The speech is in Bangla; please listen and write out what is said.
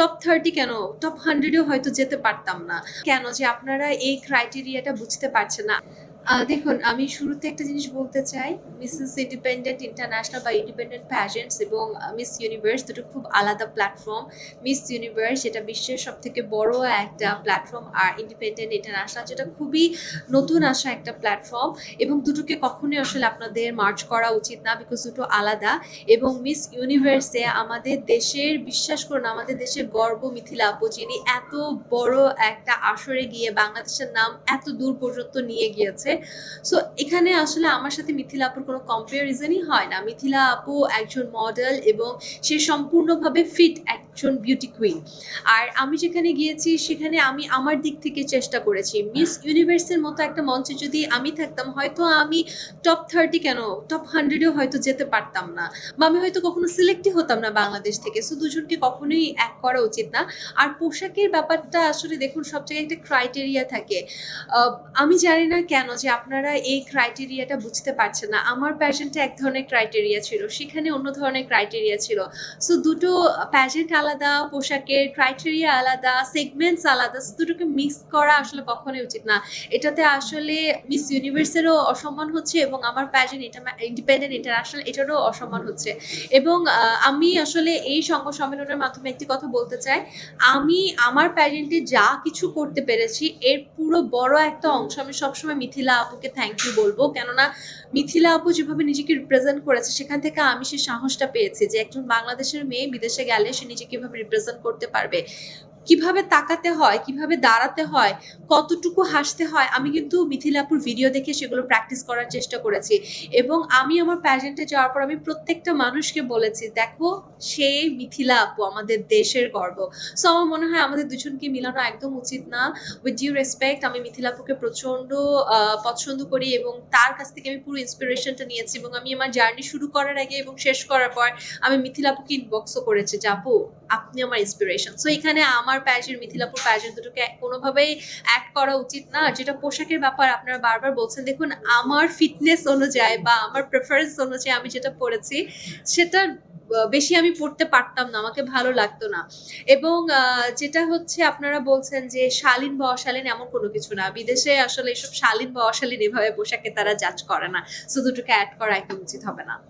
টপ 30 কেন, টপ 100-এও হয়তো যেতে পারতাম না। কেন যে আপনারা এই ক্রাইটেরিয়াটা বুঝতে পারছেন না? দেখুন, আমি শুরুতে একটা জিনিস বলতে চাই, মিসেস ইন্ডিপেন্ডেন্ট ইন্টারন্যাশনাল বা ইন্ডিপেন্ডেন্ট প্যাজেন্টস এবং মিস ইউনিভার্স দুটো খুব আলাদা প্ল্যাটফর্ম। মিস ইউনিভার্স যেটা বিশ্বের সবথেকে বড় একটা প্ল্যাটফর্ম, আর ইন্ডিপেন্ডেন্ট ইন্টারন্যাশনাল যেটা খুবই নতুন আসা একটা প্ল্যাটফর্ম, এবং দুটোকে কখনোই আসলে আপনাদের মার্চ করা উচিত না, বিকজ দুটো আলাদা। এবং মিস ইউনিভার্সে আমাদের দেশের, বিশ্বাস করুন, আমাদের দেশের গর্ব মিথিলা আপু, যিনি এত বড় একটা আসরে গিয়ে বাংলাদেশের নাম এত দূর পর্যন্ত নিয়ে গিয়েছে। সো এখানে আসলে আমার সাথে মিথিলা আপুর কোনো কম্পারিজনই হয় না। মিথিলা আপু একজন মডেল এবং সে সম্পূর্ণভাবে ফিট একজন বিউটি কুইন। আর আমি যেখানে গিয়েছি সেখানে আমি আমার দিক থেকে চেষ্টা করেছি। মিস ইউনিভার্সের মতো একটা মঞ্চে যদি আমি থাকতাম, হয়তো আমি টপ 30 কেন, টপ 100-এও হয়তো যেতে পারতাম না, বা আমি হয়তো কখনো সিলেক্টই হতাম না বাংলাদেশ থেকে। সো দুজনকে কখনোই এক করা উচিত না। আর পোশাকের ব্যাপারটা আসলে দেখুন, সব জায়গায় একটা ক্রাইটেরিয়া থাকে। আমি জানি না কেন যে আপনারা এই ক্রাইটেরিয়াটা বুঝতে পারছেন না। আমার প্যাজেন্টে এক ধরনের ক্রাইটেরিয়া ছিল, সেখানে অন্য ধরনের ক্রাইটেরিয়া ছিল। সো দুটো প্যাজেন্ট আলাদা, পোশাকের ক্রাইটেরিয়া আলাদা, সেগমেন্টস আলাদা। সো দুটোকে মিক্স করা আসলে কখনোই উচিত না। এটাতে আসলে মিস ইউনিভার্সেরও অসম্মান হচ্ছে এবং আমার প্যাজেন্ট ইন্ডিপেন্ডেন্ট ইন্টারন্যাশনাল এটারও অসম্মান হচ্ছে। এবং আমি আসলে এই সংবাদ সম্মেলনের মাধ্যমে একটি কথা বলতে চাই, আমি আমার প্যাজেন্টে যা কিছু করতে পেরেছি এর পুরো বড় একটা অংশ আমি সবসময় মিথিলা আপুকে থ্যাংক ইউ বলবো। কেননা মিথিলা আপু যেভাবে নিজেকে রিপ্রেজেন্ট করেছে, সেখান থেকে আমি সেই সাহসটা পেয়েছি যে একজন বাংলাদেশের মেয়ে বিদেশে গেলে সে নিজেকে কিভাবে রিপ্রেজেন্ট করতে পারবে, কিভাবে তাকাতে হয়, কিভাবে দাঁড়াতে হয়, কতটুকু হাসতে হয়। আমি কিন্তু মিথিলাপুর ভিডিও দেখে সেগুলো প্র্যাকটিস করার চেষ্টা করেছি। এবং আমি আমার প্যাজেন্টে যাওয়ার পর আমি প্রত্যেকটা মানুষকে বলেছি, দেখো, সেই মিথিলা আপু আমাদের দেশের গর্ব। সো আমার মনে হয় আমাদের দুজনকে মিলানো একদম উচিত না। উইথ ডিউ রেসপেক্ট, আমি মিথিলা আপুকে প্রচন্ড পছন্দ করি এবং তার কাছ থেকে আমি পুরো ইন্সপিরেশনটা নিয়েছি। এবং আমি আমার জার্নি শুরু করার আগে এবং শেষ করার পর আমি মিথিলা আপুকে ইনবক্সও করেছি যে আপু, আপনি আমার ইন্সপিরেশন। সো এখানে আমার প্যাজেন্ট, মিথিলাপুর প্যাজেন্ট দুটোকে কোনোভাবেই অ্যাড করা উচিত না। আর যেটা পোশাকের ব্যাপার আপনারা বারবার বলছেন, দেখুন, আমার ফিটনেস অনুযায়ী বা আমার প্রেফারেন্স অনুযায়ী আমি যেটা পড়েছি সেটা বেশি আমি পড়তে পারতাম না, আমাকে ভালো লাগতো না। এবং যেটা হচ্ছে আপনারা বলছেন যে শালীন বা অশালীন, এমন কোনো কিছু না। বিদেশে আসলে এসব শালীন বা অশালীন এভাবে পোশাকে তারা জাজ করে না। সো দুটোকে অ্যাড করা একদম উচিত হবে না।